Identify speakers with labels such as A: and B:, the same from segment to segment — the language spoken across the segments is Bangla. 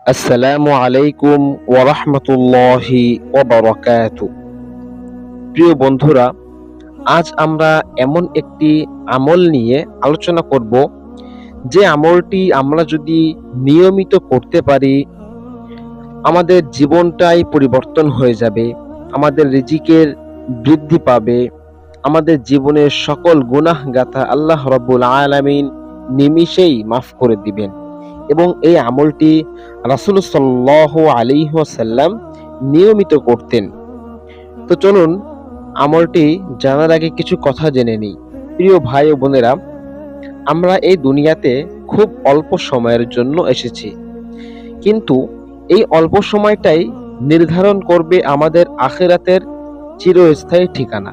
A: আসসালামু আলাইকুম ওয়া রাহমাতুল্লাহি ওয়া বারাকাতুহু। প্রিয় বন্ধুরা, আজ আমরা এমন একটি আমল নিয়ে আলোচনা করব, যে আমলটি আমরা যদি নিয়মিত করতে পারি, আমাদের জীবনটাই পরিবর্তন হয়ে যাবে, আমাদের রিজিকের বৃদ্ধি পাবে, আমাদের জীবনের সকল গুনাহ গাথা আল্লাহ রাব্বুল আলামিন নিমিষেই মাফ করে দিবেন। এবং এই আমলটি রাসূল সাল্লাল্লাহু আলাইহি ওয়াসাল্লাম নিয়মিত করতেন। তো চলুন আমলটি জানার আগে কিছু কথা জেনে নিই। প্রিয় ভাই ও বোনেরা, আমরা এই দুনিয়াতে খুব অল্প সময়ের জন্য এসেছি, কিন্তু এই অল্প সময়টাই নির্ধারণ করবে আমাদের আখিরাতের চিরস্থায়ী ঠিকানা।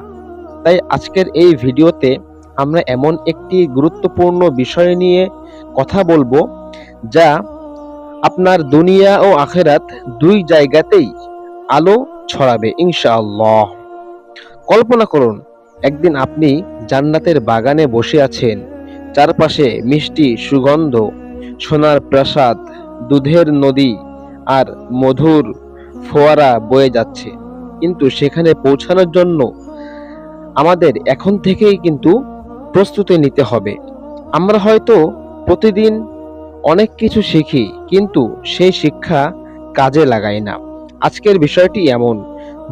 A: তাই আজকের এই ভিডিওতে আমরা এমন একটি গুরুত্বপূর্ণ বিষয় নিয়ে কথা বলবো, যা আপনার দুনিয়া ও আখিরাত দুই জায়গাতেই আলো ছড়াবে ইনশাআল্লাহ। কল্পনা করুন, একদিন আপনি জান্নাতের বাগানে বসে আছেন, চারপাশে মিষ্টি সুগন্ধ, সোনার প্রাসাদ, দুধের নদী আর মধুর ফোয়ারা বয়ে যাচ্ছে। কিন্তু সেখানে পৌঁছানোর জন্য আমাদের এখন থেকেই কিন্তু প্রস্তুতি নিতে হবে। আমরা হয়তো প্রতিদিন অনেক কিছু শিখি, কিন্তু সেই শিক্ষা কাজে লাগাই না। আজকের বিষয়টি এমন,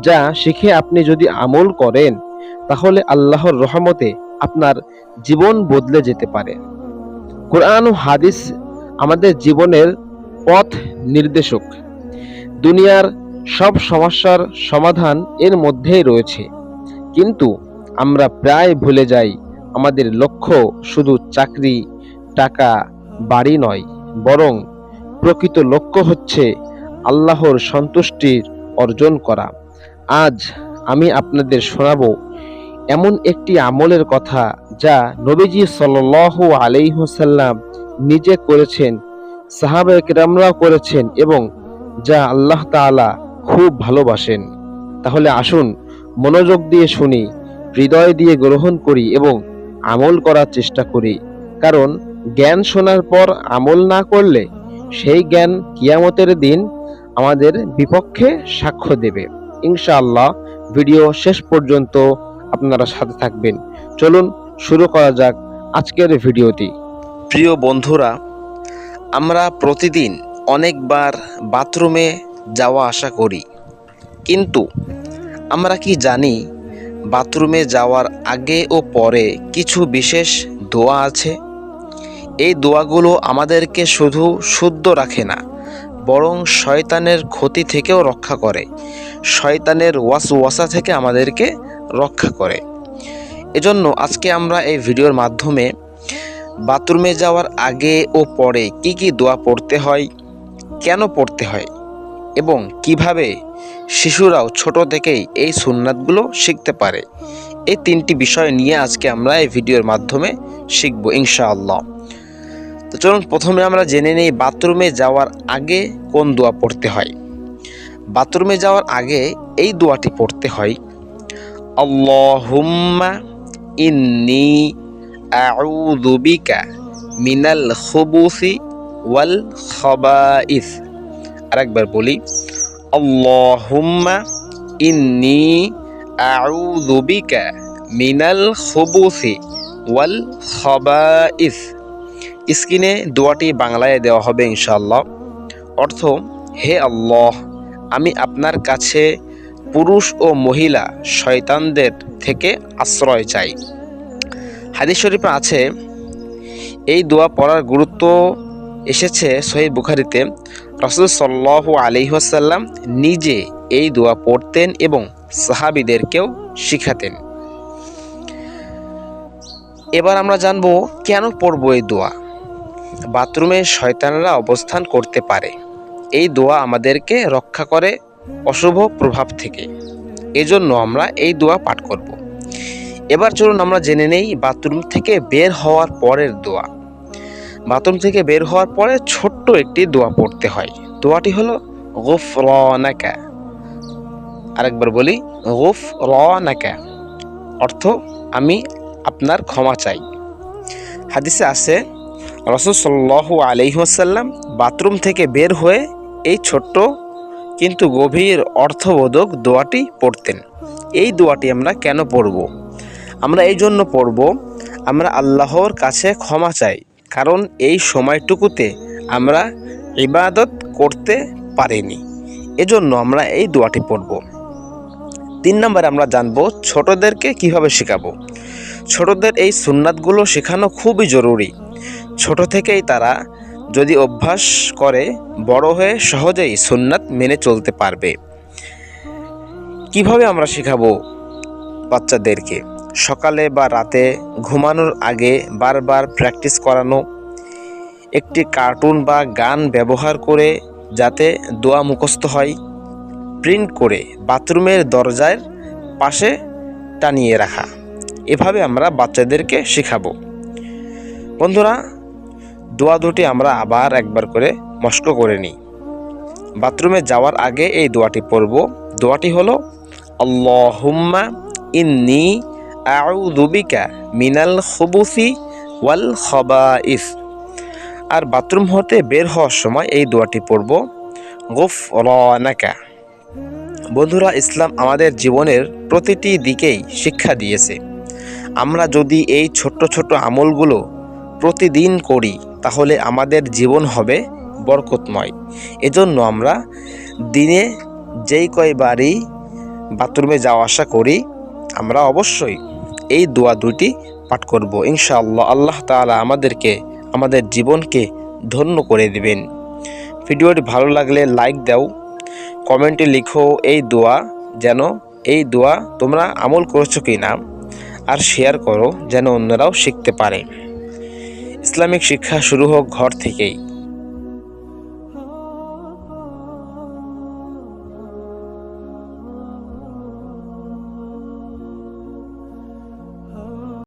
A: যা শিখে আপনি যদি আমল করেন, তাহলে আল্লাহর রহমতে আপনার জীবন বদলে যেতে পারে। কোরআন ও হাদিস আমাদের জীবনের পথ নির্দেশক। দুনিয়ার সব সমস্যার সমাধান এর মধ্যেই রয়েছে, কিন্তু আমরা প্রায় ভুলে যাই আমাদের লক্ষ্য শুধু চাকরি, টাকা, বাড়ি নয়, বরং প্রকৃত লক্ষ্য হচ্ছে আল্লাহর সন্তুষ্টির অর্জন করা। আজ আমি আপনাদের শোনাবো এমন একটি আমলের কথা, যা নবীজি সাল্লাল্লাহু আলাইহি ওয়াসাল্লাম নিজে করেছেন, সাহাবায়ে কেরামরাও করেছেন, এবং যা আল্লাহ তাআলা খুব ভালোবাসেন। তাহলে আসুন মনোযোগ দিয়ে শুনি, হৃদয় দিয়ে গ্রহণ করি এবং আমল করার চেষ্টা করি। কারণ জ্ঞান শোনার পর আমল না করলে সেই জ্ঞান কিয়ামতের দিন আমাদের বিপক্ষে সাক্ষ্য দেবে। ইনশাআল্লাহ ভিডিও শেষ পর্যন্ত আপনারা সাথে থাকবেন। চলুন শুরু করা যাক আজকের ভিডিওটি। প্রিয় বন্ধুরা, আমরা প্রতিদিন অনেকবার বাথরুমে যাওয়া আসা করি, কিন্তু আমরা কি জানি বাথরুমে যাওয়ার আগে ও পরে কিছু বিশেষ দোয়া আছে? এই দোয়াগুলো আমাদেরকে শুধু শুদ্ধ রাখে না, বরং শয়তানের ক্ষতি থেকেও রক্ষা করে, শয়তানের ওয়াসওয়াসা থেকে আমাদেরকে রক্ষা করে। এজন্য আজকে আমরা এই ভিডিওর মাধ্যমে বাথরুমে যাওয়ার আগে ও পরে কি কি দোয়া পড়তে হয়, কেন পড়তে হয়, এবং কিভাবে শিশুরাও ছোট থেকেই এই সুন্নাতগুলো শিখতে পারে, এই তিনটি বিষয় নিয়ে আজকে আমরা এই ভিডিওর মাধ্যমে শিখব ইনশাআল্লাহ। তো চলুন প্রথমে আমরা জেনে নিই বাথরুমে যাওয়ার আগে কোন দোয়া পড়তে হয়। বাথরুমে যাওয়ার আগে এই দোয়াটি পড়তে হয়, আল্লাহুম্মা ইন্নী আউযু বিকা মিনাল খুবুসি ওয়াল খাবাইস। আরেকবার বলি, আল্লাহুম্মা ইন্নী আউযু বিকা মিনাল খুবুসি ওয়াল খাবাইস। স্ক্রিনে দোয়াটি বাংলায় দেওয়া হবে ইনশাআল্লাহ। অর্থ, হে আল্লাহ, আমি আপনার কাছে পুরুষ ও মহিলা শয়তানদের থেকে আশ্রয় চাই। হাদিস শরীফে আছে, এই দোয়া পড়ার গুরুত্ব এসেছে সহিহ বুখারীতে। রাসূল সাল্লাল্লাহু আলাইহি ওয়াসাল্লাম নিজে এই দোয়া পড়তেন এবং সাহাবীদেরকেও শিখাতেন। এবার আমরা জানবো কেন পড়ব এই দোয়া। বাথরুমে শয়তানরা অবস্থান করতে পারে। এই দোয়া আমাদেরকে রক্ষা করে অশুভ প্রভাব থেকে, এজন্য আমরা এই দোয়া পাঠ করব। এবার চলুন আমরা জেনে নেই বাথরুম থেকে বের হওয়ার পরের দোয়া। বাথরুম থেকে বের হওয়ার পরে ছোট্ট একটি দোয়া পড়তে হয়। দোয়াটি হলো গুফরানাকা। আরেকবার বলি, গুফরানাকা, অর্থ আমি আপনার ক্ষমা চাই। হাদিসে আছে রাসূল সাল্লাল্লাহু আলাইহি ওয়াসাল্লাম বাথরুম থেকে বের হয়ে এই ছোট্ট কিন্তু গভীর অর্থবোধক দোয়াটি পড়তেন। এই দোয়াটি আমরা কেন পড়ব? আমরা এই জন্য পড়ব, আমরা আল্লাহর কাছে ক্ষমা চাই, কারণ এই সময়টুকুতে আমরা ইবাদত করতে পারিনি, এজন্য আমরা এই দোয়াটি পড়ব। 3 নম্বরে আমরা জানব ছোটদেরকে কিভাবে শেখাবো। ছোটদের এই সুন্নাতগুলো শেখানো খুবই জরুরি। ছোট থেকেই তারা যদি অভ্যাস করে, বড় হয়ে সহজেই সুন্নাত মেনে চলতে পারবে। কিভাবে আমরা শেখাবো বাচ্চাদেরকে? সকালে বা রাতে ঘুমানোর আগে বারবার প্র্যাকটিস করানো, একটি কার্টুন বা গান ব্যবহার করে যাতে দোয়া মুখস্থ হয়, প্রিন্ট করে বাথরুমের দরজার পাশে টানিয়ে রাখা। এভাবে আমরা বাচ্চাদেরকে শেখাবো। বন্ধুরা, দোয়া দুটি আমরা আবার একবার করে মস্ক করে নিই। বাথরুমে যাওয়ার আগে এই দোয়াটি পড়ব। দোয়াটি হলো, আল্লাহুম্মা ইন্নী আউযু বিকা মিনাল খুবুসি ওয়াল খাবাইস। আর বাথরুম হতে বের হওয়ার সময় এই দোয়াটি পড়ব, গুফরানাকা। বন্ধুরা, ইসলাম আমাদের জীবনের প্রতিটি দিকেই শিক্ষা দিয়েছে। আমরা যদি এই ছোট্ট ছোট্ট আমলগুলো প্রতিদিন করি, তাহলে আমাদের জীবন হবে বরকতময়। এজন্য আমরা দিনে যেই কয়বারই বাথরুমে যাওয়া আসা করি, আমরা অবশ্যই এই দোয়া দুটি পাঠ করব। ইনশাআল্লাহ আল্লাহ তাআলা আমাদেরকে, আমাদের জীবনকে ধন্য করে দিবেন। ভিডিওটি ভালো লাগলে লাইক দাও, কমেন্টে লিখো এই দোয়া তোমরা আমল করেছো কি না, আর শেয়ার করো যেন অন্যরাও শিখতে পারে। ইসলামিক শিক্ষা শুরু হোক ঘর থেকেই।